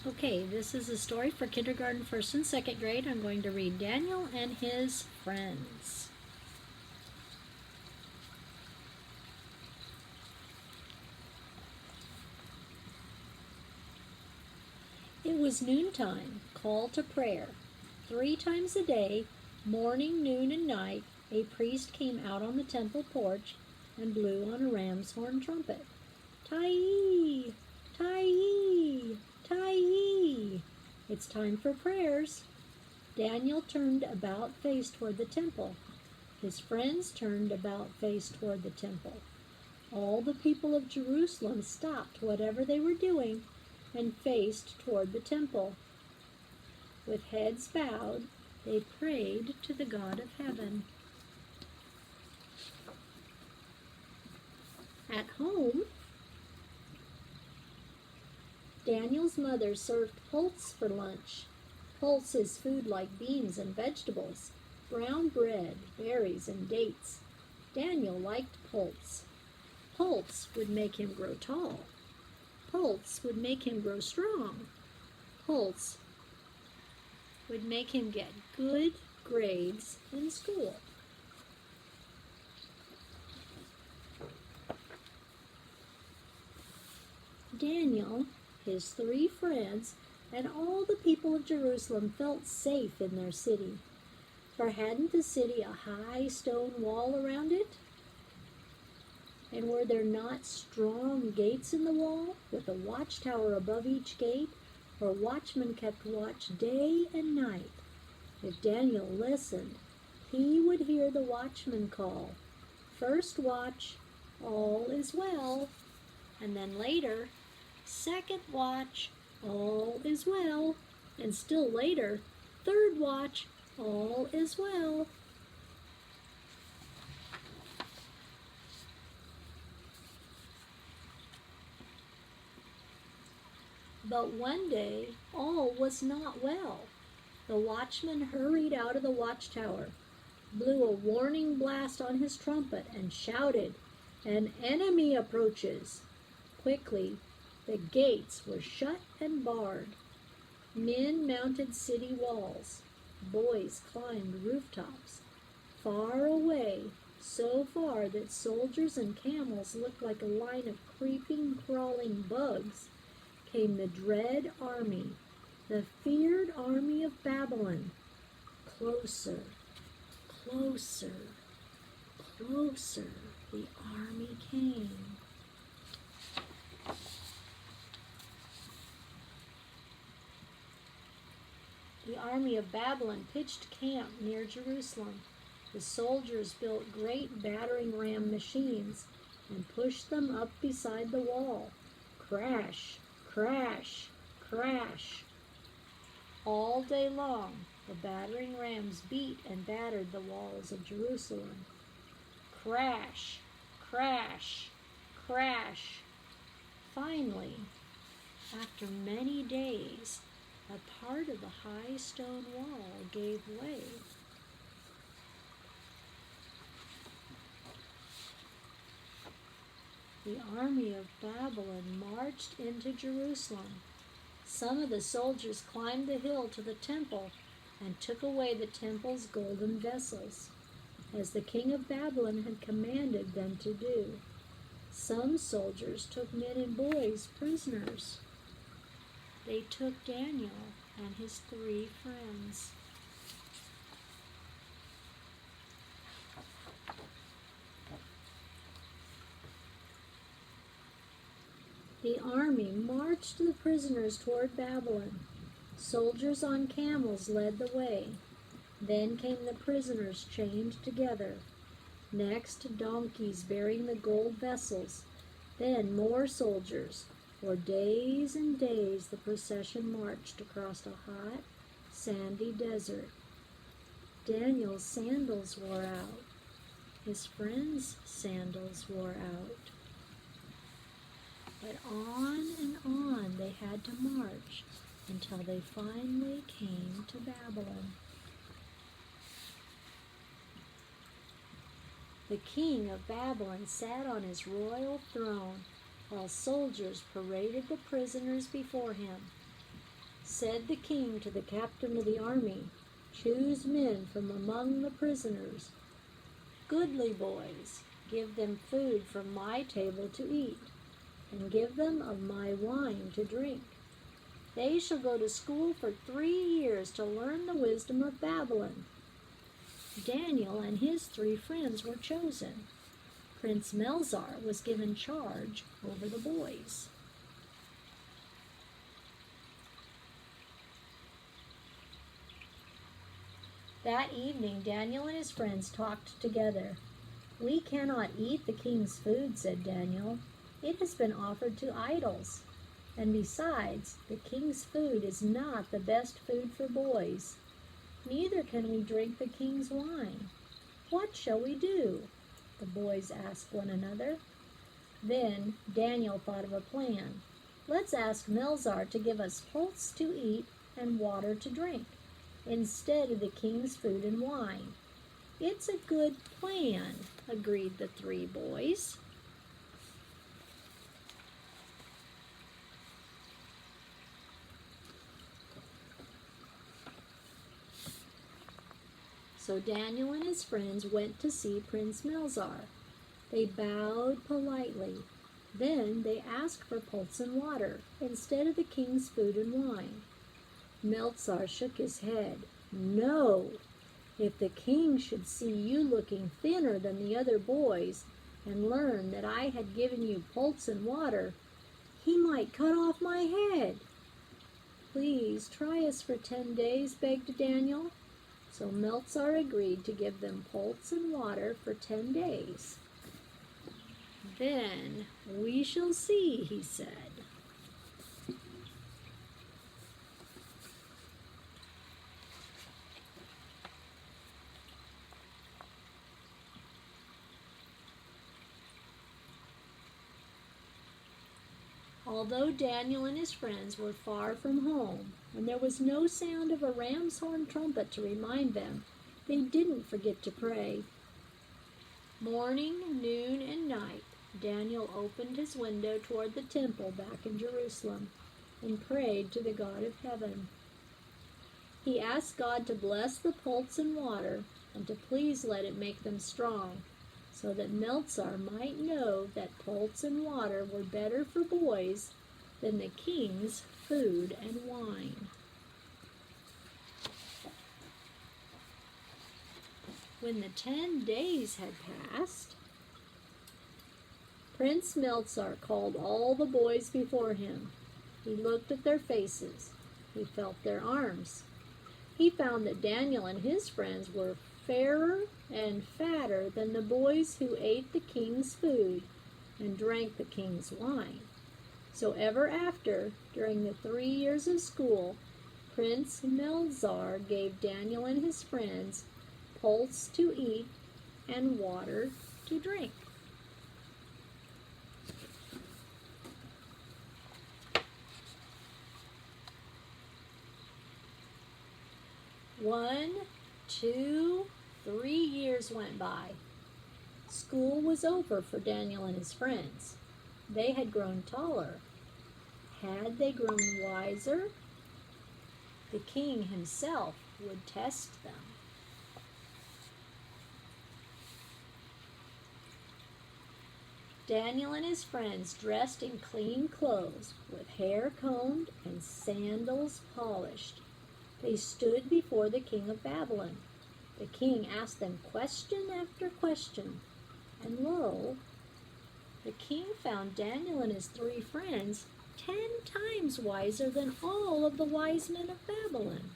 Okay, this is a story for kindergarten, first and second grade. I'm going to read Daniel and his friends. It was noontime, call to prayer. 3 times a day, morning, noon, and night, a priest came out on the temple porch and blew on a ram's horn trumpet. Tyee! Tyee! Tyee! It's time for prayers. Daniel turned about face toward the temple. His friends turned about face toward the temple. All the people of Jerusalem stopped whatever they were doing and faced toward the temple. With heads bowed, they prayed to the God of heaven. At home, Daniel's mother served pulse for lunch. Pulse is food like beans and vegetables, brown bread, berries, and dates. Daniel liked pulse. Pulse would make him grow tall. Pulse would make him grow strong. Pulse would make him get good grades in school. Daniel, his 3 friends, and all the people of Jerusalem felt safe in their city. For hadn't the city a high stone wall around it? And were there not strong gates in the wall, with a watchtower above each gate, where watchmen kept watch day and night? If Daniel listened, he would hear the watchman call, "First watch, all is well," and then later, "Second watch, all is well," and still later, "Third watch, all is well." But one day all was not well. The watchman hurried out of the watchtower, blew a warning blast on his trumpet, and shouted, "An enemy approaches!" Quickly, the gates were shut and barred. Men mounted city walls. Boys climbed rooftops. Far away, so far that soldiers and camels looked like a line of creeping, crawling bugs, came the dread army, the feared army of Babylon. Closer, closer, closer the army came. The army of Babylon pitched camp near Jerusalem. The soldiers built great battering ram machines and pushed them up beside the wall. Crash, crash, crash. All day long, the battering rams beat and battered the walls of Jerusalem. Crash, crash, crash. Finally, after many days, a part of the high stone wall gave way. The army of Babylon marched into Jerusalem. Some of the soldiers climbed the hill to the temple and took away the temple's golden vessels, as the king of Babylon had commanded them to do. Some soldiers took men and boys prisoners. They took Daniel and his 3 friends. The army marched the prisoners toward Babylon. Soldiers on camels led the way. Then came the prisoners chained together. Next, donkeys bearing the gold vessels. Then more soldiers. For days and days the procession marched across a hot, sandy desert. Daniel's sandals wore out. His friends' sandals wore out. But on and on they had to march until they finally came to Babylon. The king of Babylon sat on his royal throne while soldiers paraded the prisoners before him. Said the king to the captain of the army, "Choose men from among the prisoners, goodly boys, give them food from my table to eat, and give them of my wine to drink. They shall go to school for 3 years to learn the wisdom of Babylon." Daniel and his 3 friends were chosen. Prince Melzar was given charge over the boys. That evening, Daniel and his friends talked together. "We cannot eat the king's food," said Daniel. "It has been offered to idols. And besides, the king's food is not the best food for boys. Neither can we drink the king's wine. What shall we do?" the boys asked one another. Then Daniel thought of a plan. "Let's ask Melzar to give us pulse to eat and water to drink, instead of the king's food and wine." "It's a good plan," agreed the 3 boys. So Daniel and his friends went to see Prince Melzar. They bowed politely. Then they asked for pulse and water instead of the king's food and wine. Melzar shook his head. "No! If the king should see you looking thinner than the other boys and learn that I had given you pulse and water, he might cut off my head." "Please try us for 10 days, begged Daniel. So Melzar agreed to give them pulse and water for 10 days. "Then we shall see," he said. Although Daniel and his friends were far from home, and there was no sound of a ram's horn trumpet to remind them, they didn't forget to pray. Morning, noon, and night, Daniel opened his window toward the temple back in Jerusalem and prayed to the God of heaven. He asked God to bless the pulse and water and to please let it make them strong, so that Melzar might know that pulse and water were better for boys than the king's food and wine. When the 10 days had passed, Prince Melzar called all the boys before him. He looked at their faces. He felt their arms. He found that Daniel and his friends were fairer and fatter than the boys who ate the king's food and drank the king's wine. So ever after, during the 3 years of school, Prince Melzar gave Daniel and his friends pulse to eat and water to drink. One, 2, 3 years went by. School was over for Daniel and his friends. They had grown taller. Had they grown wiser? The king himself would test them. Daniel and his friends dressed in clean clothes, with hair combed and sandals polished. They stood before the king of Babylon. The king asked them question after question, and lo, the king found Daniel and his 3 friends 10 times wiser than all of the wise men of Babylon.